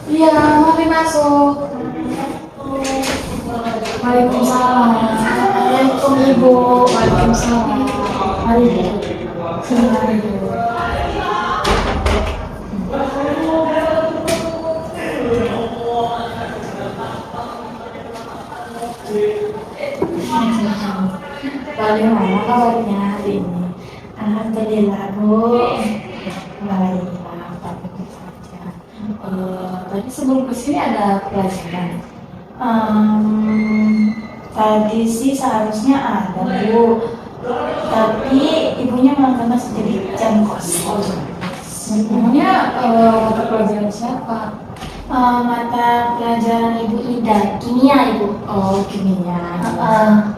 Iya, mari masuk. Waalaikumsalam. Assalamualaikum Ibu. Waalaikumsalam. Mari Bu. Sini mari Bu. Bagaimana kabarnya hari ini? Alhamdulillah Bu. Baiklah, baik saja. Tadi sebelum kesini ada pelajaran. Tadi sih seharusnya ada Bu, tapi ibunya malah masih jadi jam kosong. Sebenarnya mata pelajaran siapa? Mata pelajaran Ibu Ida, kimia Ibu. Oh, kimia. Uh,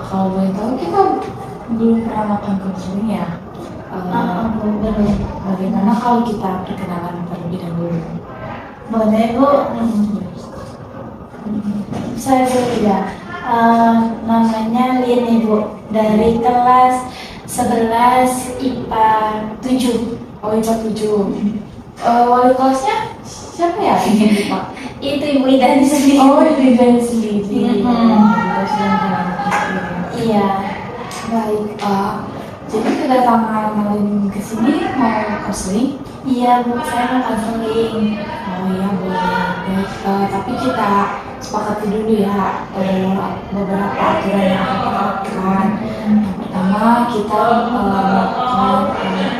Kalau boleh tahu kita belum pernah makan kemudian ya. Bu, belum. Bagaimana kalau kita perkenalan terlebih dahulu? Boleh Bu. Saya dulu ya. Namanya Lin Ibu, dari kelas 11 IPA 7. Oh, IPA 7. Wali kelasnya siapa ya? Ini Pak. Itu Ibu Ida sendiri. Oh, Ibu Ida sendiri. Kita sudah kenal sendiri. Iya. Baik, jadi kedatangan Malin ke sini mau konseling? Iya Bu, saya mau konseling. Oh iya boleh. Baik, tapi kita sepakati dulu ya beberapa aturan yang akan kita lakukan. Yang pertama kita melakukan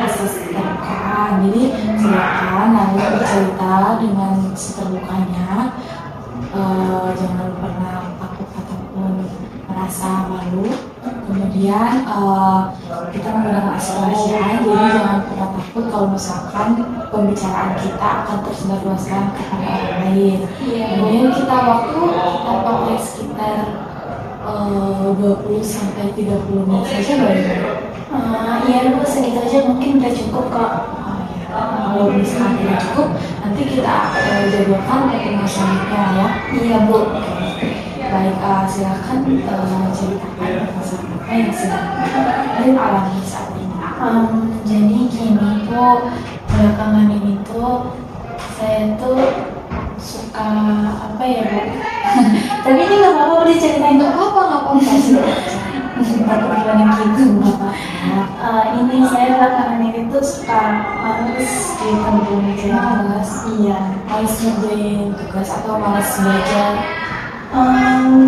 asas keterbukaan. Jadi silakan Malin bercerita dengan seterbukanya. Jangan pernah takut ataupun merasa malu. Kemudian kita menggunakan aspirasi, jadi jangan pernah takut kalau misalkan pembicaraan kita akan tersebarluaskan kepada orang lain. Kemudian kita pakai sekitar 20 sampai 30 menit saja boleh. Iya Bu, segitu aja mungkin udah cukup kok. Kalau misalkan tidak cukup, nanti kita jadwalkan pertemuan selanjutnya ya. Iya Bu. Baik, silakan ceritakan masalah apa yang sedang alami saat ini. Jadi gini Bu, belakangan ini tuh saya tuh suka apa ya Bu? Tapi ini nggak apa-apa boleh ceritain. Nggak apa-apa sih. Takut gimana gitu nggak apa-apa. Ini saya belakangan ini tuh suka males gitu Bu. Males? Iya. Males ngerjain tugas atau males belajar?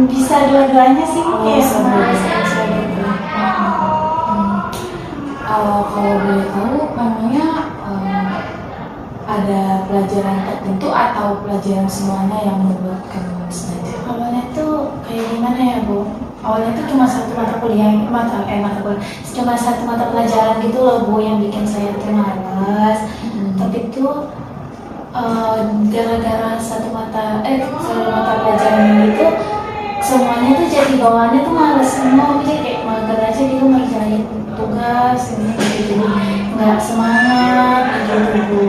Bisa dua-duanya sih. Bisa males. Kalau boleh tahu, memangnya ada pelajaran tertentu atau pelajaran semuanya yang membuatkan males belajar? Awalnya tuh kayak gimana ya Bu? Awalnya tuh cuma satu mata kuliah, cuma satu mata pelajaran gitu loh Bu yang bikin saya tuh males. Tapi tuh gara-gara satu mata pelajaran itu semuanya tuh jadi bawaannya tuh males semua, jadi kayak mager aja gitu ngerjain tugas ini gitu, jadi nggak semangat gitu Bu.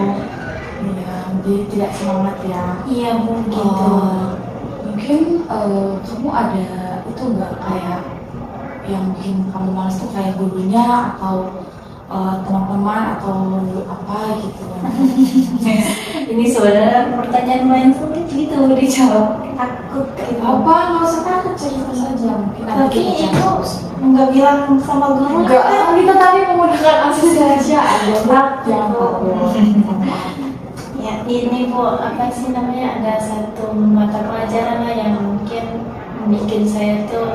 Iya, jadi tidak semangat ya. Iya Bu gitu. Mungkin kamu ada itu nggak kayak yang bikin kamu malas tuh kayak gurunya atau teman-teman atau apa gitu? Ini sebenarnya pertanyaan main sulit gitu dijawab, takut gitu. Apa nggak usah takut, cerita saja. Mungkin nanti Tapi kita itu cari. nggak bilang sama guru Enggak, kan? kita tadi menggunakan asosiasi aja. Jangan takut. Ya ini Bu, apa sih namanya, ada satu mata pelajaran lah yang mungkin bikin saya tuh,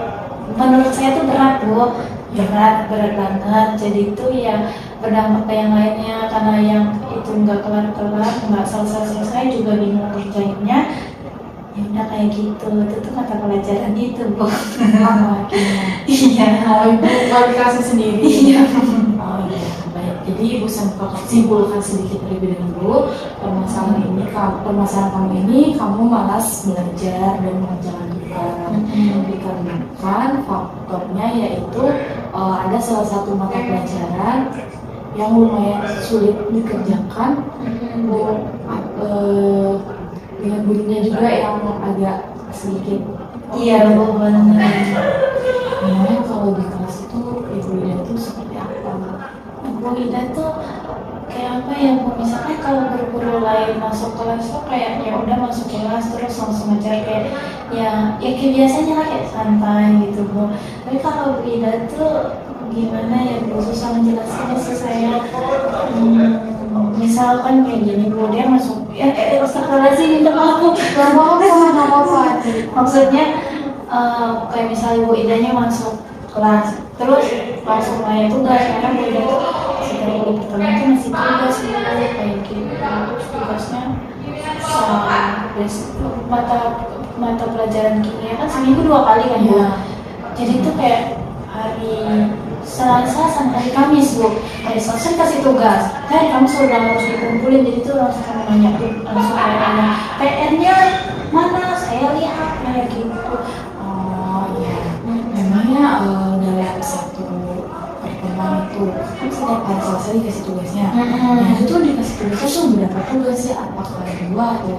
menurut saya tuh berat Bu, berat banget. Jadi itu ya berdampak ke yang lainnya, karena yang itu nggak kelar-kelar, nggak selesai juga bingung kerjainnya. Ya udah kayak gitu, itu tuh mata pelajaran itu Bu. Apa akhirnya? Iya. Oh, ibu kualifikasi sendiri. Iya. Oh iya, baik. Jadi ibu simpulkan sedikit terlebih dahulu permasalahan kamu ini kamu malas belajar dan mengerjakan tugas. Dikarenakan faktornya yaitu ada salah satu mata pelajaran yang lumayan sulit dikerjakan dengan gurunya juga yang agak sedikit. Iya Bu, benar. Nah, kalau di kelas itu ibu Ida itu seperti apa? Bu Ida tuh kayak apa ya Bu, misalnya kalau guru-guru lain masuk kelas tuh kayak ya udah masuk kelas terus langsung aja kayak ya kayak biasanya lah kayak santai gitu Bu. Tapi kalau Bu Ida tuh gimana ya Bu, susah menjelaskannya sih saya. Misalkan kayak gini Bu, dia masuk astagfirullahaladzim, minta maaf Bu. Gak apa-apa. Maksudnya kayak misalnya Bu Idanya masuk kelas terus langsung nanya tugas, karena Bu Ida tuh setelah kuliah pertama itu masih tugas Bu, kayak gitu. Terus tugasnya mata pelajaran kimia kan seminggu 2 kali kan Bu. Jadi itu kayak hari Selasa sampai hari Kamis Bu. Hari Selasa dikasih tugas, hari Kamis udah harus dikumpulin, jadi tuh langsung nanya langsung kayak nanya PR-nya mana, saya lihat kayak gitu. Oh iya, memangnya dalam satu pertemuan itu kan setiap hari Selasa dikasih tugasnya. Nah itu tuh dikasih tugasnya tuh berapa tugas sih? Apakah 2 atau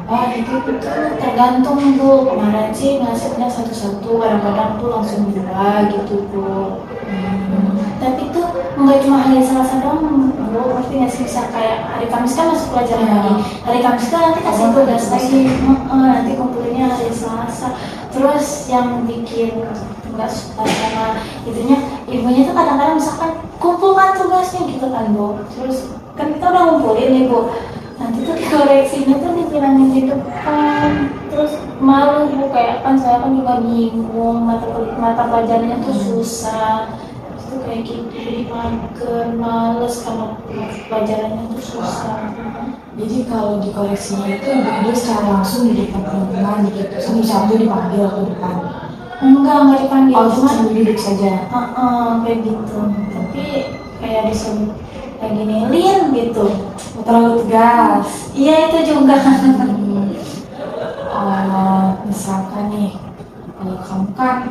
berapa gitu? Itu tergantung Bu, kemarin sih ngasihnya satu-satu, kadang-kadang tuh langsung 2 gitu Bu. Tapi tuh nggak cuma hari Selasa doang Bu, pasti nggak sih, bisa kayak hari Kamis kan masuk pelajaran lagi, hari Kamis kan nanti kasih tugas lagi, nanti kumpulinnya hari Selasa. Terus yang bikin nggak suka sama itunya, ibunya tuh kadang-kadang misalkan kumpulkan tugasnya gitu kan Bu, terus kan kita udah ngumpulin nih Bu, nanti tuh dikoreksinya tuh dibilangin di depan, terus malu Bu, kayak kan saya kan juga bingung, mata pelajarannya tuh susah, terus tuh kayak gitu, jadi mager, males karena pelajarannya tuh susah. Jadi kalau dikoreksinya itu ibu secara langsung di depan teman-teman gitu, satu-satu dipanggil ke depan. Enggak dipanggil, Oh, cuma cuma duduk saja. kayak gitu, tapi kayak disuruh kayak gini, Lin gitu. Terlalu tegas. Iya itu juga. Misalkan nih, kamu kan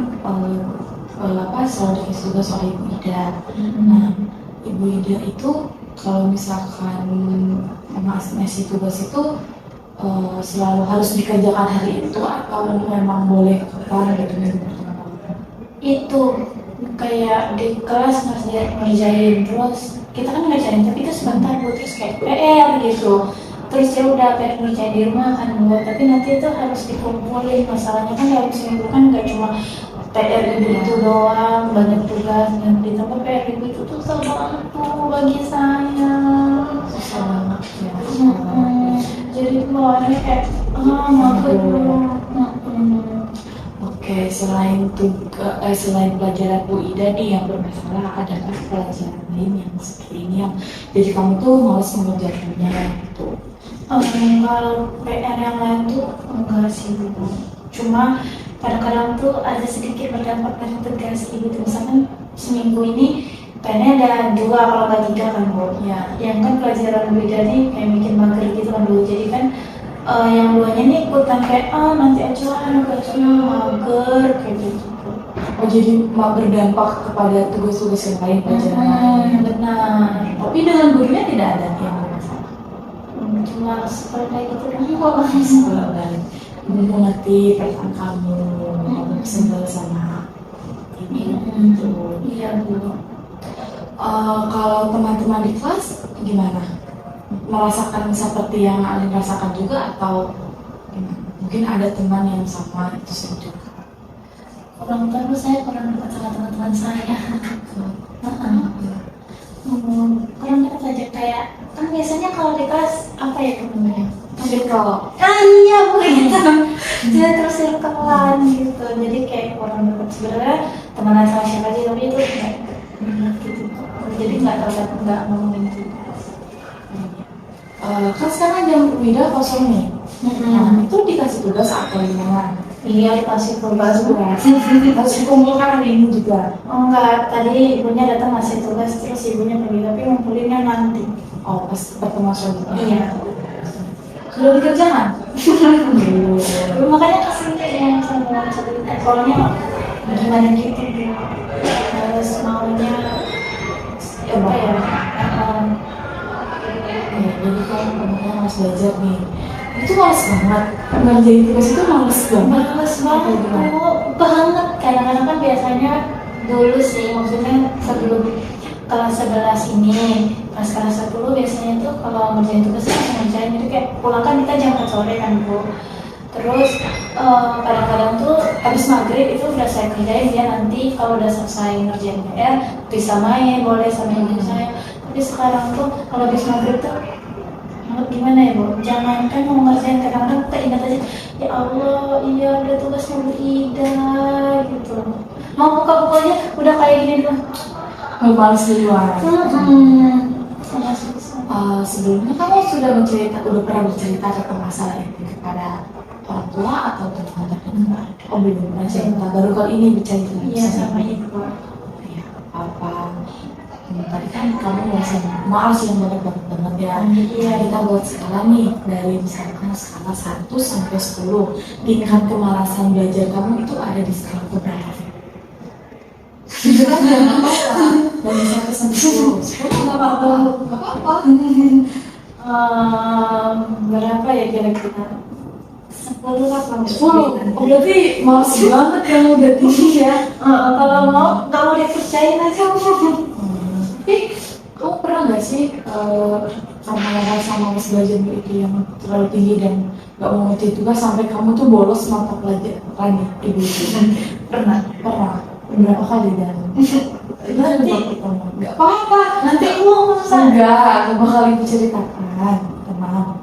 selalu dikasih tugas oleh Ibu Ida. Nah, Ibu Ida itu kalau misalkan ngasih tugas itu selalu harus dikerjakan hari itu atau memang boleh kapan gitu minggu pertama? Itu kayak di kelas ngerjain, terus kita kan ngerjain tapi itu sebentar Bu, terus kayak PR gitu, terus ya udah kayak ngerjain di rumah kan Bu, tapi nanti itu harus dikumpulin. Masalahnya kan dalam seminggu kan nggak cuma PR itu doang, banyak tugas, dan ditambah PR itu tuh susah banget tuh bagi saya. Susah banget ya. Jadi bawaannya kayak mager. Oke, selain pelajaran Bu Ida nih yang bermasalah, adakah pelajaran lain yang seperti ini yang jadi kamu tuh malas mengerjakannya gitu? Kalau PR yang lain tuh enggak sih Bu. Cuma kadang-kadang tuh ada sedikit berdampak dari tugas gitu. Misalkan seminggu ini PR-nya ada 2 kalau nggak 3 kan Bu. Ya. Yang kan pelajaran beda nih kayak bikin mager gitu kan Bu. Jadi kan yang 2-nya nih ikutan kayak nanti aja tugasnya mager kayak gitu. Oh, jadi berdampak kepada tugas-tugas yang lain pelajaran lain. Benar. Tapi dengan gurunya tidak ada yang bermasalah. Cuma seperti kayak gitu doang kok. Dan mengerti perasaan kamu sebel sama ini gitu. Iya Bu. Kalau teman-teman di kelas gimana? Merasakan seperti yang Alin rasakan juga atau gimana? Mungkin ada teman yang sama itu juga. Kurang tahu, saya kurang dekat sama teman-teman saya. Kurang dekat aja, kayak kan biasanya kalau di kelas apa ya namanya? Circle. Iya Bu gitu. Dia terus circle-an gitu. Jadi kayak kurang dekat, sebenarnya temenan sama siapa aja tapi itu kayak gitu. Jadi nggak ngomongin gitu. Kan sekarang jam beda kosong nih. Nah, itu dikasih tugas atau gimana? Iya dikasih tugas Bu. Harus dikumpulkan hari ini juga. Oh enggak, tadi ibunya datang ngasih tugas terus ibunya pergi, tapi ngumpulinnya nanti. Oh, pas pertemuan selanjutnya. Iya. Sudah dikerjakan? Belum, makanya kesini ya sama cerita. Soalnya gimana gitu Bu. Harus maunya apa ya? Jadi kan temennya harus belajar nih. Itu males banget. Ngerjain tugas itu males banget. Males banget Bu. Banget. Kadang-kadang kan biasanya dulu sih, maksudnya sebelum kelas 11 ini pas kelas 10 biasanya tuh kalau ngerjain tugas langsung ngerjain, jadi kayak pulang kan kita jam 4 sore kan Bu. Terus kadang-kadang tuh habis maghrib itu udah saya kerjain, dia nanti kalau udah selesai ngerjain PR bisa main, boleh sama ibu saya. Tapi sekarang tuh kalau habis maghrib tuh gimana ya Bu, jangan kan mau ngerjain, kadang-kadang kita ingat aja, ya Allah iya udah tugasnya Bu Ida gitu. Mau buka-bukanya udah kayak gini dulu. Males duluan. Masih bisa. Sebelumnya kamu udah pernah bercerita tentang masalah itu kepada orang tua atau teman terdekat? Oh belum pernah cerita, baru kali ini bercerita. Iya sama ibu. Iya, apa? Tadi kan kamu males yang banget ya. Iya. Kita buat skala nih dari misalkan skala 1 sampai 10. Tingkat kemalasan belajar kamu itu ada di skala berapa? Jujur aja, nggak apa-apa. Dari 1 sampai 10. 10 nggak apa-apa. Nggak apa-apa. Berapa ya kira-kira? 10 lah kalau 10. Oh, berarti males banget kamu udah tinggi ya. Kalau mau nggak mau dikerjain aja. Tapi kamu pernah nggak sih karena rasa malas belajar itu yang terlalu tinggi dan nggak mau ngerti tugas sampai kamu tuh bolos mata pelajaran ibu itu? Pernah. Berapa kali dan? Nanti nggak apa-apa. nanti ngomong Enggak bakal ibu ceritakan, tenang.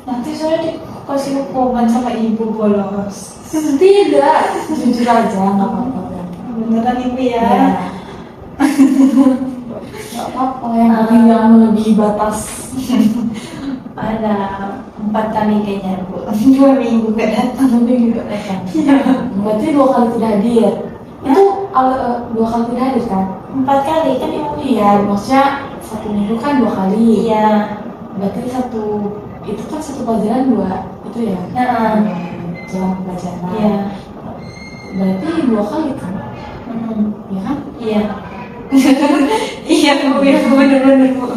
nanti saya dikasih hukuman sama ibu bolos. Tidak, jujur aja nggak apa-apa. Beneran ibu ya? Nggak apa-apa, yang penting jangan melebihi batas. Ada 4 kali kayaknya Bu. 2 minggu gak datang. Berarti 2 kali tidak hadir. Itu 2 kali tidak hadir kan? 4 kali kan ibu? Iya, maksudnya 1 minggu kan 2 kali. Iya. Berarti itu kan 1 pelajaran 2 itu ya? Jam pelajaran. Iya. Berarti 2 kali kan? Iya kan? Iya. Iya Bu, ya bener-bener Bu.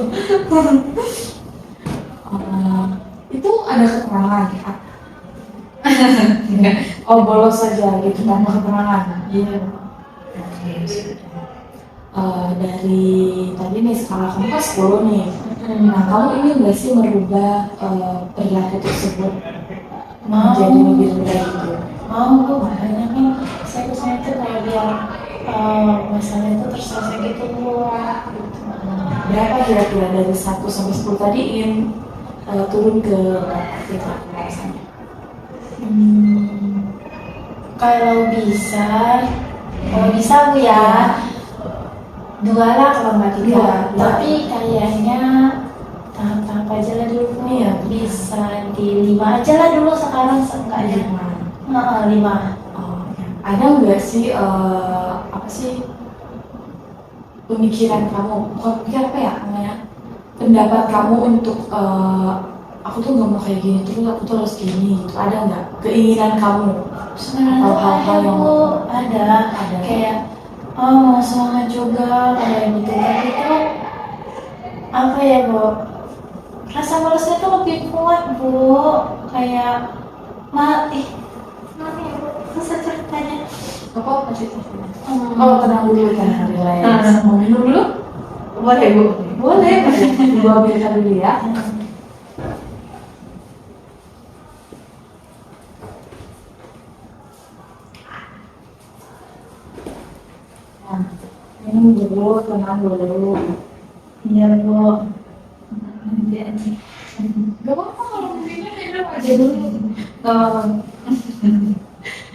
Itu ada keterangan ya? Oh bolos saja gitu tanpa keterangan. Iya. Dari tadi nih skala kamu kan 10 nih. Nah kamu ini nggak sih merubah perilaku tersebut menjadi lebih rendah gitu? Mau Bu, makanya kan saya kesana itu kayak biar masalah itu terselesai gitu Bu. Berapa kira-kira dari 1 sampai 10 tadi ingin turun ke tingkat kemalasannya? Kalau bisa Bu ya, 2 lah kalau nggak 3. Iya, Tapi kayaknya tahap-tahap aja lah dulu Bu. Iya. Bisa di 5 aja lah dulu sekarang seenggaknya. 5. Ada nggak sih apa sih pemikiran kamu, bukan pemikiran apa ya namanya, pendapat kamu untuk aku tuh nggak mau kayak gini terus aku tuh harus gini gitu, ada nggak keinginan kamu Sebenarnya atau hal-hal ada yang Bu, ada. Kayak mau semangat juga kayak gitu. Tapi tuh apa ya Bu? Rasa malasnya tuh lebih kuat Bu. Kayak ya Bu, susah ceritanya. apa sih? Oh tenang dulu, tenang relax. Mau minum dulu? Boleh Bu. Boleh, ibu ambilkan dulu ya. Minum dulu, tenang dulu. Iya Bu. Nanti aja. Gak apa-apa kalau minum aja dulu.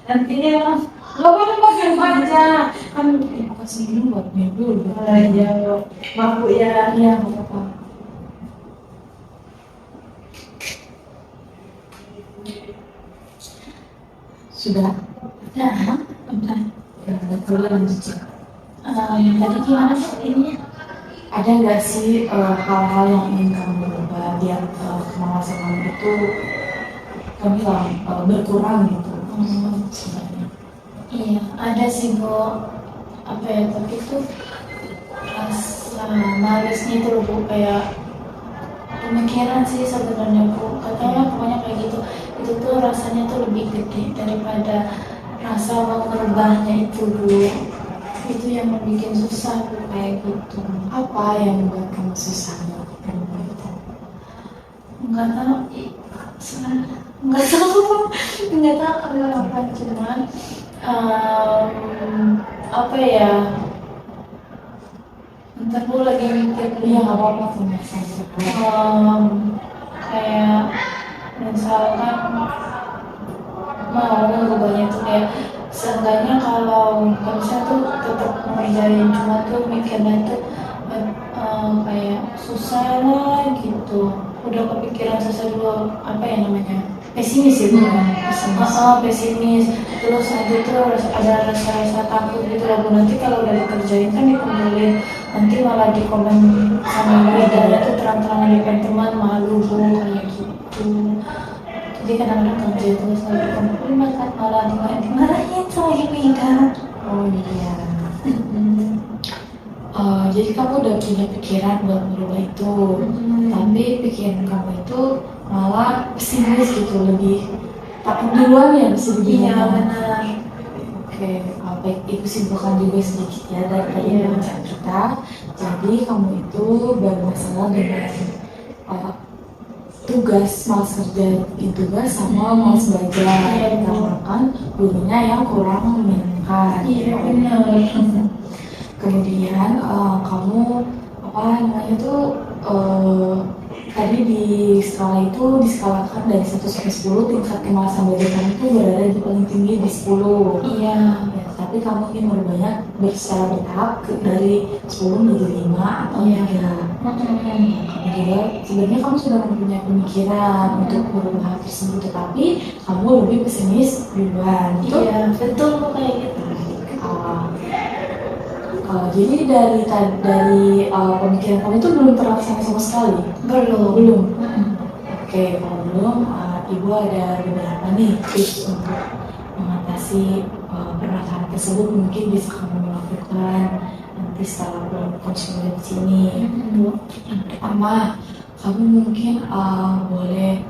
Nanti ya. Gak apa-apa minum aja. Kan apa sih minum buat minum dulu. Iya Bu. Maaf Bu ya. Iya gak apa-apa. Sudah. Nah, udah. Ya, boleh lanjut. Tadi gimana sih ininya? Ada nggak sih hal-hal yang ingin kamu ubah biar kemalasan kamu itu kamu bilang berkurang gitu sebenarnya? Iya, ada sih Bu. Apa ya, tapi tuh rasa malesnya itu loh Bu, kayak pemikiran sih sebenarnya Bu. Katanya pokoknya kayak gitu. Itu tuh rasanya tuh lebih gede daripada rasa mau merubahnya itu Bu. itu yang bikin susah tuh kayak gitu. Apa yang membuat kamu susah melakukan itu? Nggak tahu nggak tahu nggak tahu kenapa, cuman apa ya, ntar gue lagi mikir Iya nggak apa-apa tuh Mas. kayak misalkan mau ngubahnya tuh kayak seenggaknya kalau misalnya tuh tetap ngerjain, cuma tuh mikirnya tuh kayak susah lah gitu, udah kepikiran susah dulu, apa ya namanya, pesimis ya pesimis, terus nanti tuh ada rasa takut gitu loh Bu, nanti kalau udah dikerjain kan dikumpulin, nanti malah di komen sama leadernya tuh terang-terangan depan teman, malu Bu kayak gitu. Jadi kadang-kadang kerja terus lagi dikumpulin malah dimarahin sama ibu kan. Oh iya. Jadi kamu udah punya pikiran buat merubah itu, tapi pikiran kamu itu malah pesimis gitu, lebih takut duluan ya bisa Iya dibilang. benar. Oke, baik, ibu simpulkan juga sedikit ya dari tadi pembicaraan kita. Jadi kamu itu bermasalah dengan tugas, malas kerja bikin tugas sama malas belajar, karena kan gurunya yang kurang menyenangkan. Iya benar. Kemudian kamu apa namanya tuh tadi di skala itu diskalakan dari 1 sampai 10, tingkat kemalasan belajar kamu itu berada di paling tinggi di 10. Iya. Ya, tapi kamu ingin merubahnya secara bertahap dari 10 menjadi 5 atau 3. Kemudian sebenarnya kamu sudah mempunyai pemikiran untuk merubah hal tersebut, tetapi kamu lebih pesimis duluan. Iya betul kayak gitu. Jadi dari pemikiran kamu itu belum terlaksana sama sekali? Belum. Oke, kalau belum, Ibu ada beberapa nih tips untuk mengatasi permasalahan tersebut. Mungkin bisa kamu lakukan nanti setelah pulang konsul di sini. Yang pertama, kamu mungkin boleh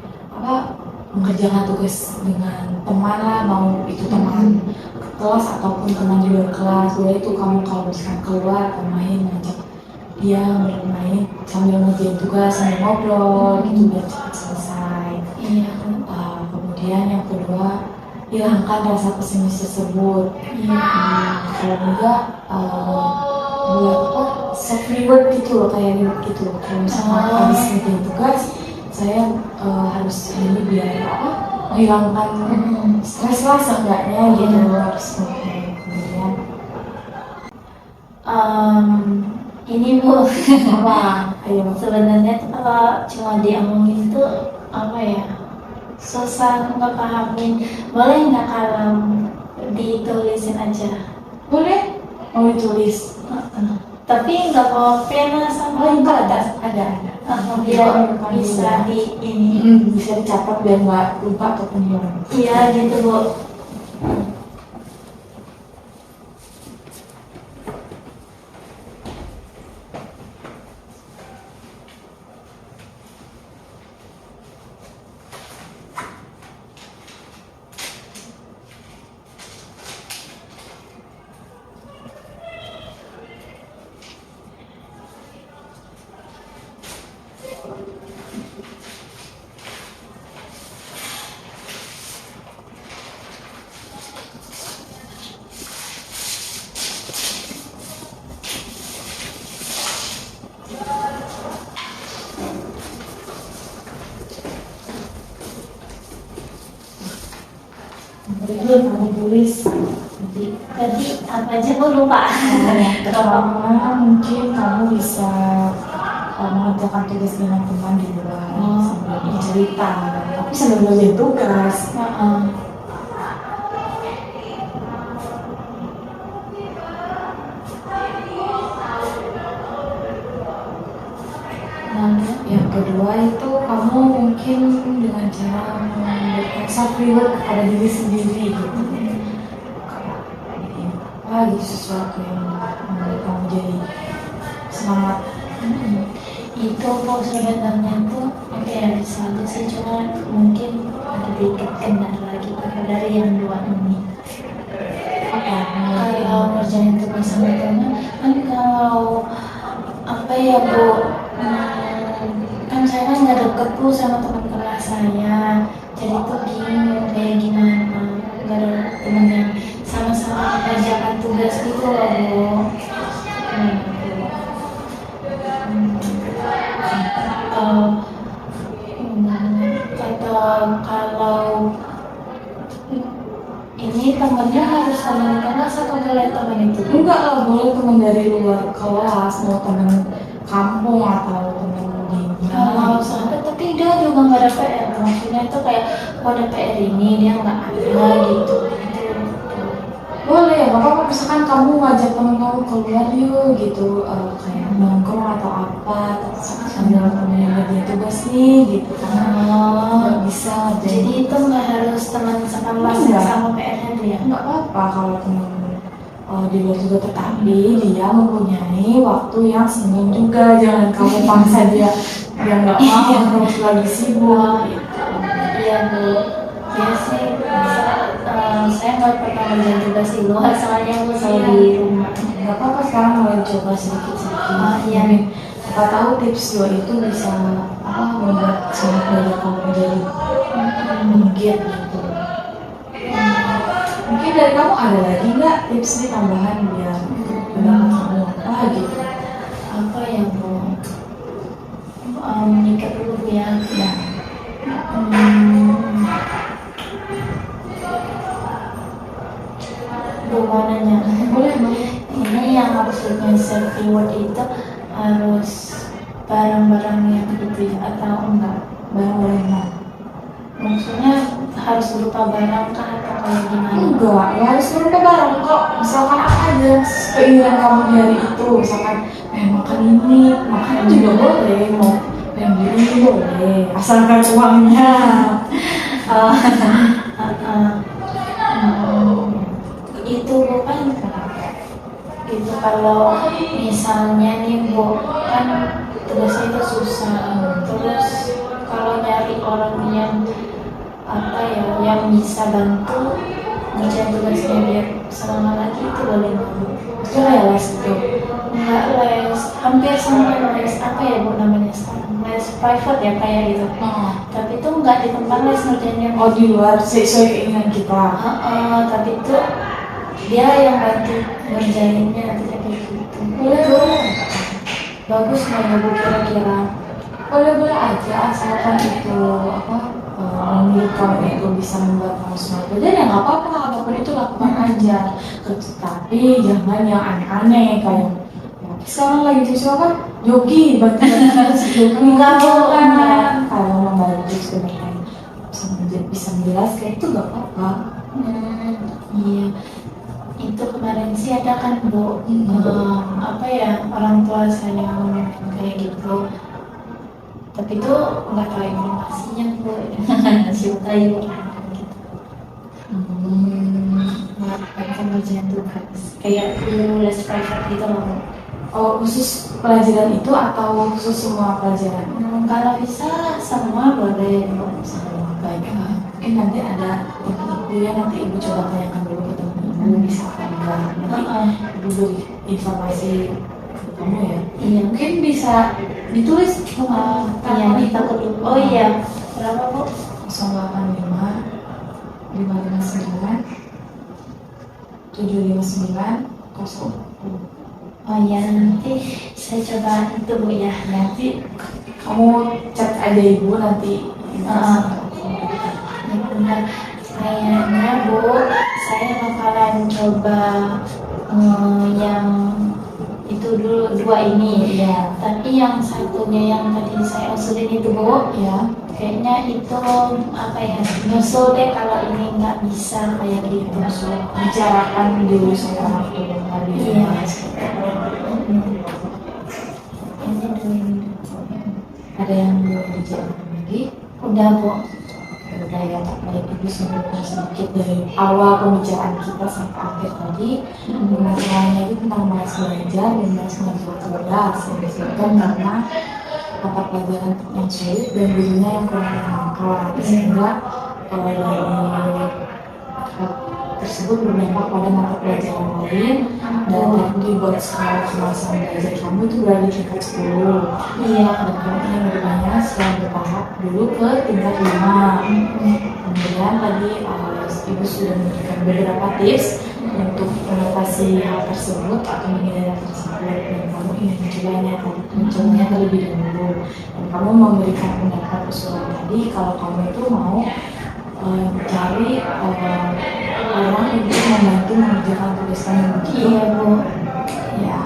mengerjakan tugas dengan teman lah, mau itu teman kelas ataupun teman di luar kelas. Boleh itu kamu kalau misalkan keluar atau main, ngajak dia bermain sambil ngerjain tugas, sambil ngobrol gitu biar cepat selesai. Iya. Kemudian yang kedua, hilangkan rasa pesimis tersebut. Kalau enggak buat self reward gitu loh, kayak gitu. Kalau misalkan habis ngerjain tugas, saya harus ini biar menghilangkan stres lah seenggaknya gitu. Harus kemudian ini Bu, apa? Ayo. sebenarnya tuh kalau cuma diomongin tuh apa ya, susah nggak pahamin. Boleh nggak kalau ditulisin aja? Boleh? Mau ditulis? Tapi nggak bawa pena sama ada. biar bisa di ini. Bisa dicatat biar nggak lupa ataupun hilang. Iya gitu Bu. Kamu tulis. Tadi apa aja Bu lupa. Yang pertama mungkin kamu bisa mengerjakan tugas dengan teman di luar sambil bercerita, tapi sambil ngerjain tugas. Yang kedua itu kamu mungkin dengan cara memberikan self reward kepada diri sendiri gitu. Gitu sesuatu yang membuat kamu jadi semangat. Itu Bu sebenarnya tuh oke ya bisa aja sih, cuma mungkin ada dikit kendala lagi dari yang 2 ini. Apa? kalau ngerjain tugas sama teman kan kalau apa ya Bu, kan saya kan nggak deket Bu sama teman kelas saya, jadi tuh bingung kayak gimana nggak ada teman yang sama-sama mengerjakan tugas gitu loh Bu. Kata kalau ini temennya harus teman kelas atau boleh teman itu? Enggak lah, boleh teman dari luar kelas, mau teman kampung atau teman di Kalau sampai tapi dia juga nggak ada PR, maksudnya itu kayak kalau ada PR ini dia nggak ada gitu. boleh, nggak apa-apa. Misalkan kamu ngajak temen kamu keluar yuk gitu, kayak nongkrong atau apa, terus sambil temenin ngerjain tugas nih gitu kan. Nggak bisa Jadi itu nggak harus teman sekelas Enggak. sama PR-nya dia. nggak apa-apa kalau temen di luar juga, tetapi dia mempunyai waktu yang senggang juga. Jangan kamu paksa dia nggak mau terus lagi sibuk gitu. Iya Bu, ya sih bisa. Saya nggak pernah ngerjain tugas di luar soalnya aku selalu di rumah. Nggak apa-apa, sekarang mulai coba sedikit-sedikit. Iya. Siapa tahu tips 2 itu bisa membuat semangat belajar kamu jadi giat gitu. Mungkin dari kamu ada lagi nggak tips nih tambahan biar pendapat kamu apa gitu? Apa ya Bu? Nikah dulu Bu ya. Ya, Bu mau nanya. boleh boleh. Ini yang maksudnya self reward itu harus barang-barang yang gitu ya atau enggak? Barang-barang. Maksudnya harus berupa barang kah atau kayak gimana? Enggak, ya harus berupa barang kok. Misalkan apa aja keinginan kamu di hari itu, misalkan makan ini, makan juga boleh, mau pengen beli ini boleh, asalkan uangnya. Oh, itu bukan itu kalau misalnya nih Bu kan tugasnya itu susah, terus kalau nyari orang yang apa ya yang bisa bantu ngerjain tugasnya biar semangat lagi itu boleh nggak Bu? Itu kayak les itu. Nggak les, hampir sama les apa ya Bu namanya sekarang, les private ya kayak gitu. Tapi itu nggak di tempat les ngerjainnya. Oh, di luar sesuai keinginan kita. Tapi itu dia yang bantu ngerjainnya tidak kayak gitu. Boleh boleh. Bagus nggak ya Bu kira-kira? Boleh boleh aja, asalkan itu menurut kamu itu bisa membuat kamu semangat belajar, ya nggak apa-apa, apapun itu lakukan aja. Tapi jangan yang aneh-aneh kayak sekarang lagi siswa kan jogi, bantu jogi Enggak, Bu, kan. enggak. Kalau membantu sebenarnya bisa menjelaskan itu nggak apa-apa. Iya. Itu kemarin sih ada kan Bu, apa ya orang tua saya ngomong kayak gitu. Tapi itu nggak tahu informasinya Bu. Siapa tahu gitu. Melakukan ngerjain tugas kayak dulu les private gitu loh Bu. Oh, khusus pelajaran itu atau khusus semua pelajaran? Kalau bisa semua boleh Bu. Sama baik. Mungkin nanti ada ibu ya, nanti ibu coba tanyakan dulu ke teman ibu bisa apa enggak. Nanti ibu beri informasi ke kamu ya. Iya. Mungkin bisa ditulis Iya, kita dulu. Oh iya, berapa Bu? 085 559 759 0. Oh iya, nanti saya coba itu Bu ya. Nanti kamu chat aja ibu nanti. Ya benar, kayaknya Bu, saya bakalan coba yang itu dulu dua ini. Ya. Tapi yang satunya yang tadi saya usulin itu Bu, Ya. kayaknya itu apa ya, nyusul deh kalau ini nggak bisa kayak gitu. Bicarakan dulu sama waktu yang tadi. Iya. Ini dulu. Ada yang belum dijawab lagi? Udah Bu. Udah ya, baik ibu sebutkan sedikit dari awal pembicaraan kita sampai akhir tadi. Masalahnya itu tentang malas belajar dan malas mengerjakan tugas yang disebutkan karena mata pelajaran yang sulit dan gurunya yang kurang bermanfaat, sehingga dari tersebut berdampak pada mata pelajaran lain dan nanti buat skala kemampuan belajar kamu itu berada di tingkat 10. Iya. Dan kamu ingin lebih banyak setelah bertahap dulu ke tingkat 5. Kemudian tadi ibu sudah memberikan beberapa tips untuk mengatasi hal tersebut atau menghindari hal tersebut, dan kamu ingin mencobanya terlebih dahulu, dan kamu memberikan pendapat usulan tadi kalau kamu itu mau mencari orang untuk membantu mengerjakan tulisan yang begitu. Iya Bu. Ya,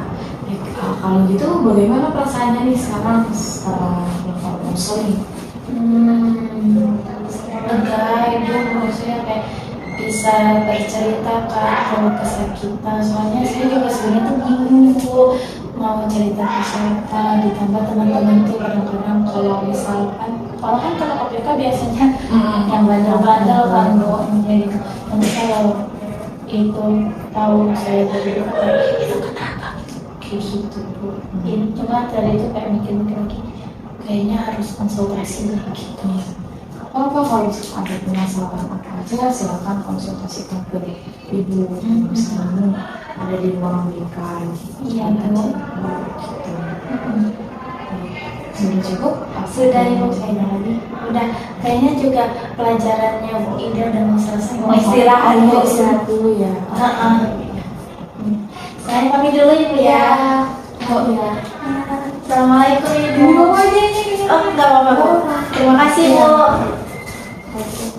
kalau gitu bagaimana perasaannya nih sekarang setelah melakukan konseling? Lega Ibu, maksudnya kayak bisa bercerita Kak kalau kesakitan, soalnya saya juga sebenarnya tuh bingung Bu mau cerita ke siapa, ditambah teman-teman tuh kadang-kadang kalau misalkan kalau KPK biasanya yang bandel-bandel kan Bu, jadi nanti kalau itu tahu saya dari itu kenapa kayak gitu Bu. Ini cuma dari itu kayak mikir-mikir lagi, kayaknya harus konsultasi lagi gitu. Apa kalau ada permasalahan apa aja silakan konsultasikan ke ibu. Misalnya ada di ruang bingkai. Iya Bu. Gitu. Sudah cukup? Sudah Ibu, saya lagi. Udah, kayaknya juga pelajarannya Bu Ida udah mau selesai. Mau istirahat Bu. Istirahat dulu ya. Saya pamit dulu Ibu ya. Oh ya. Assalamualaikum Ibu. Bawa aja ini. Oh, enggak apa-apa Bu. Terima kasih Bu. Oke.